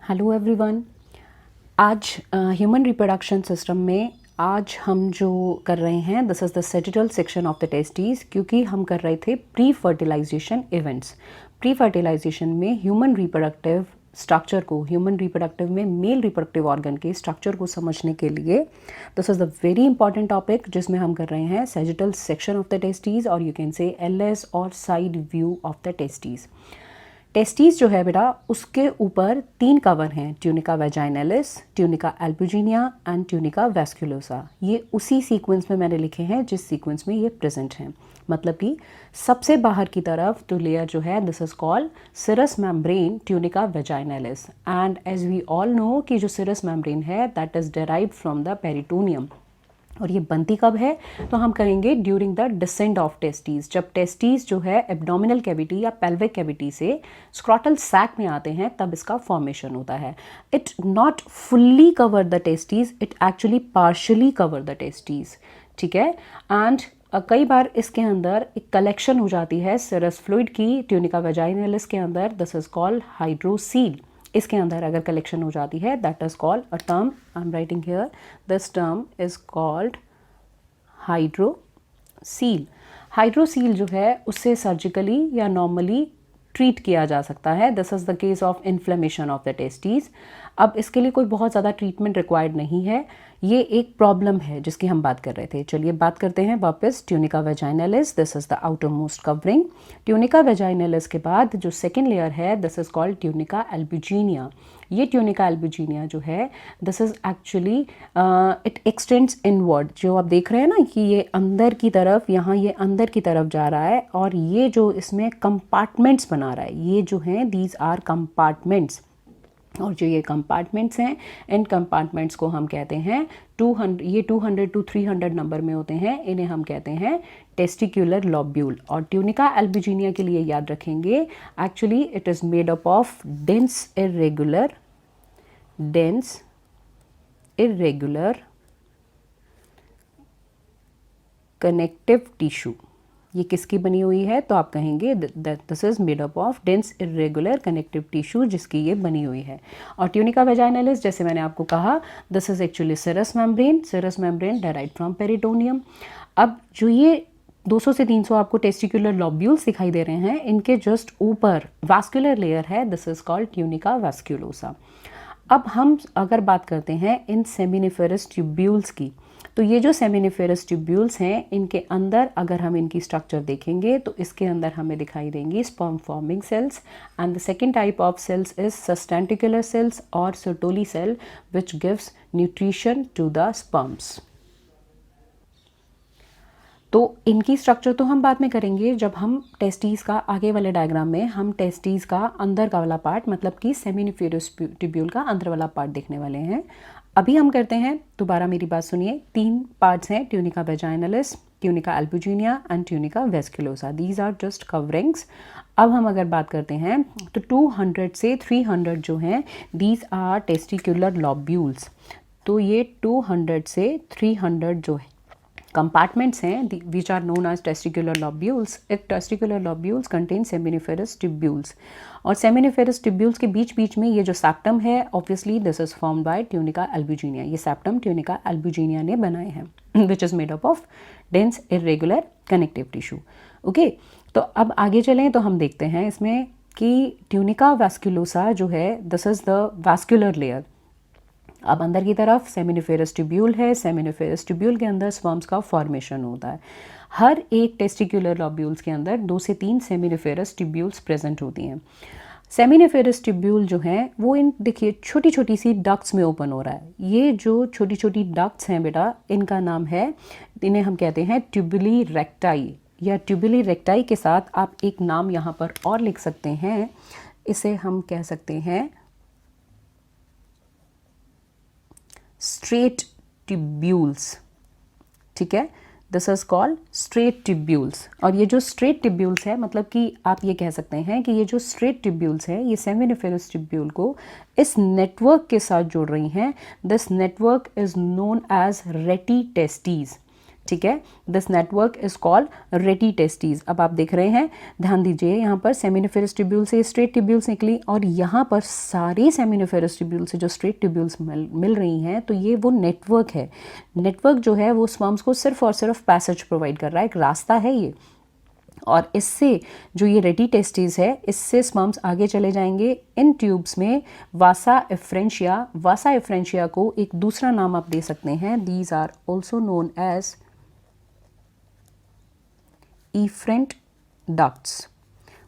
Hello everyone. आज human reproduction system में आज हम जो कर रहे हैं this is the sagittal section of the testis, क्योंकि हम कर रहे थे pre fertilisation events. Pre fertilisation में ह्यूमन रिप्रोडक्टिव स्ट्रक्चर को, ह्यूमन रिप्रोडक्टिव में मेल रिप्रोडक्टिव ऑर्गन के स्ट्रक्चर को समझने के लिए this is the very important topic जिसमें हम कर रहे हैं sagittal section of the testis, और यू कैन से एलएस और side view of the testis. Testis जो है बेटा, उसके ऊपर 3 कवर हैं, tunica vaginalis, tunica albuginea and tunica vasculosa. ये उसी सीक्वेंस में मैंने लिखे हैं जिस सीक्वेंस में ये प्रेजेंट हैं। मतलब कि सबसे बाहर की तरफ तो लेयर जो है this is called serous membrane tunica vaginalis, and as we all know कि जो सिरस मेम्ब्रेन है that is derived from the peritoneum. और ये बनती कब है, तो हम कहेंगे during the descent of testes. जब टेस्टीज जो है एब्डोमिनल कैविटी या पेल्विक कैविटी से स्क्रॉटल सैक में आते हैं तब इसका फॉर्मेशन होता है। It not fully cover the testes, it actually partially cover the testes. ठीक है। एंड कई बार इसके अंदर एक कलेक्शन हो जाती है सिरस फ्लूइड की ट्यूनिका वेजाइनलिस के अंदर, दिस इज कॉल्ड हाइड्रोसील। इसके अंदर अगर कलेक्शन हो जाती है that is called a term, I am writing here, this term is called hydrocele. Hydrocele जो है उससे सर्जिकली या नॉर्मली ट्रीट किया जा सकता है। This is the case of inflammation of the testes. अब इसके लिए कोई बहुत ज़्यादा ट्रीटमेंट रिक्वायर्ड नहीं है, ये एक प्रॉब्लम है जिसकी हम बात कर रहे थे। चलिए बात करते हैं वापस tunica vaginalis, this is the outer most covering. Tunica vaginalis के बाद जो सेकेंड लेयर है this is called tunica albuginea. ये ट्यूनिका एल्बुजिनिया जो है this is actually it extends inward. जो आप देख रहे हैं ना कि ये अंदर की तरफ, यहाँ ये अंदर की तरफ जा रहा है, और ये जो इसमें कंपार्टमेंट्स बना रहा है, ये जो हैं दीज आर कंपार्टमेंट्स। और जो ये कंपार्टमेंट्स हैं, इन कंपार्टमेंट्स को हम कहते हैं 200, ये 200 to 300 नंबर में होते हैं, इन्हें हम कहते हैं टेस्टिकुलर लॉब्यूल। और ट्यूनिका एल्बुजिनिया के लिए याद रखेंगे actually it is made up of dense irregular connective tissue. ये किसकी बनी हुई है, तो आप कहेंगे this is made up of dense irregular connective tissue, जिसकी ये बनी हुई है। और ट्यूनिका वेजाइनलिस जैसे मैंने आपको कहा this is actually serous membrane derived from peritoneum. अब जो ये 200 से 300 आपको टेस्टिकुलर लॉब्यूल्स दिखाई दे रहे हैं, इनके जस्ट ऊपर वास्कुलर लेयर है, this is called tunica vasculosa. अब हम अगर बात करते हैं इन सेमिनिफेरस ट्यूब्यूल्स की, तो ये जो सेमिनिफेरस ट्यूब्यूल्स हैं इनके अंदर अगर हम इनकी स्ट्रक्चर देखेंगे तो इसके अंदर हमें दिखाई देंगी sperm forming cells, and the second type of cells is sustentacular cells और Sertoli cell which gives nutrition to the sperms. तो इनकी स्ट्रक्चर तो हम बाद में करेंगे जब हम टेस्टीज का आगे वाले डायग्राम में हम टेस्टीज का अंदर का वाला पार्ट, मतलब कि सेमिनिफेरस ट्यूब्यूल का अंदर वाला पार्ट देखने वाले हैं। अभी हम करते हैं, दोबारा मेरी बात सुनिए, 3 पार्ट्स हैं, tunica vaginalis, tunica albuginea and tunica vasculosa. These are just coverings. अब हम अगर बात करते हैं तो 200 से 300 जो हैं दीज आर टेस्टिकुलर लॉब्यूल्स। तो ये 200 से 300 जो है compartments हैं which are known as testicular lobules. Testicular lobules contain seminiferous tubules, और seminiferous tubules के बीच बीच में ये जो septum है obviously this is formed by tunica albuginea. ये septum tunica albuginea ने बनाए हैं which is made up of dense irregular connective tissue. Okay, तो अब आगे चलें तो हम देखते हैं इसमें कि tunica vasculosa जो है this is the vascular layer. अब अंदर की तरफ सेमिनिफेरस ट्यूब्यूल है, सेमिनिफेरस ट्यूब्यूल के अंदर स्पर्म्स का फॉर्मेशन होता है। हर एक टेस्टिकुलर लॉब्यूल्स के अंदर 2 से 3 सेमिनिफेरस ट्यूब्यूल्स प्रेजेंट होती हैं। सेमिनिफेरस ट्यूब्यूल जो हैं वो इन देखिए छोटी छोटी सी डक्ट्स में ओपन हो रहा है। ये जो छोटी छोटी डक्ट्स हैं बेटा, इनका नाम है, इन्हें हम कहते हैं ट्यूबुली रेक्टाई, या ट्यूबुली रेक्टाई के साथ आप एक नाम यहाँ पर और लिख सकते हैं, इसे हम कह सकते हैं स्ट्रेट ट्यूब्यूल्स। ठीक है, this is called straight tubules. और ये जो स्ट्रेट ट्यूब्यूल्स है, मतलब कि आप ये कह सकते हैं कि ये जो स्ट्रेट ट्यूब्यूल्स है ये सेमिनिफेरस ट्यूब्यूल को इस नेटवर्क के साथ जोड़ रही हैं। This network is known as rete testes. ठीक है। This network is called rete testes. अब आप देख रहे हैं, ध्यान दीजिए, यहाँ पर सेमिनिफेरस ट्यूब्यूल से स्ट्रेट ट्यूब्यूल्स निकली और यहाँ पर सारी सेमिनिफेरस ट्यूब्यूल से जो स्ट्रेट ट्यूब्यूल्स मिल रही हैं, तो ये वो नेटवर्क है। नेटवर्क जो है वो स्पर्म्स को सिर्फ और सिर्फ पैसेज प्रोवाइड कर रहा है, एक रास्ता है ये। और इससे जो ये रेटी टेस्टीज है, इससे स्पर्म्स आगे चले जाएंगे इन ट्यूब्स में वासा एफ्रेंशिया। वासा एफ्रेंशिया को एक दूसरा नाम आप दे सकते हैं, these are also known as efferent ducts.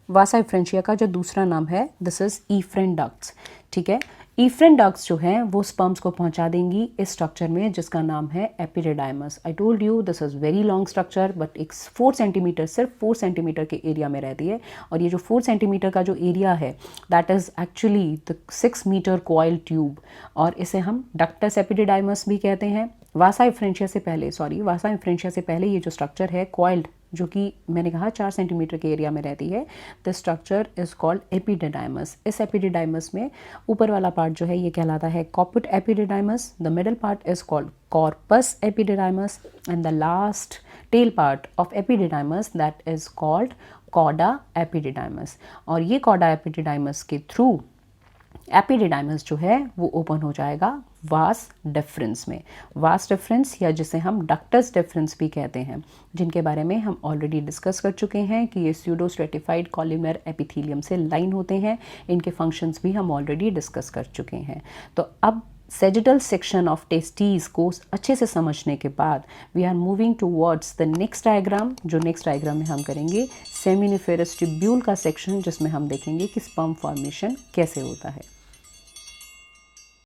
Vasa efferentia का जो दूसरा नाम है, दिस इज इफ्रेंट डक्ट्स, ठीक है। इफ्रेंट डक्ट्स जो हैं वो स्पर्म्स को पहुंचा देंगी इस स्ट्रक्चर में जिसका नाम है epididymis. I told you this is very long structure, but एक 4 सेंटीमीटर, सिर्फ 4 सेंटीमीटर के एरिया में रहती है। और ये जो 4 सेंटीमीटर का जो एरिया है, that is actually the 6 metre coil tube, और इसे हम डक्टस एपिडिडाइमस भी कहते हैं। वासा एफ्रेंशिया से पहले, वासा एफ्रेंशिया से पहले ये जो स्ट्रक्चर है कॉइल्ड, जो कि मैंने कहा 4 सेंटीमीटर के एरिया में रहती है, the structure is called epididymis. इस एपिडिडाइमस में ऊपर वाला पार्ट जो है ये कहलाता है caput epididymis, the middle part is called corpus epididymis, and the last tail part of epididymis that is called cauda epididymis. और ये कॉडा एपिडिडाइमस के थ्रू एपिडिडाइमस जो है वो ओपन हो जाएगा वास डिफरेंस में। वास डिफरेंस, या जिसे हम डक्टस डिफरेंस भी कहते हैं, जिनके बारे में हम ऑलरेडी डिस्कस कर चुके हैं कि ये स्यूडो स्ट्रेटिफाइड कॉलमर एपिथेलियम से लाइन होते हैं। इनके फंक्शंस भी हम ऑलरेडी डिस्कस कर चुके हैं। तो अब सेजिटल सेक्शन ऑफ टेस्टीज को अच्छे से समझने के बाद we are moving towards the next diagram. जो नेक्स्ट डायग्राम में हम करेंगे सेमिनिफेरस ट्यूब्यूल का सेक्शन, जिसमें हम देखेंगे कि स्पर्म फॉर्मेशन कैसे होता है।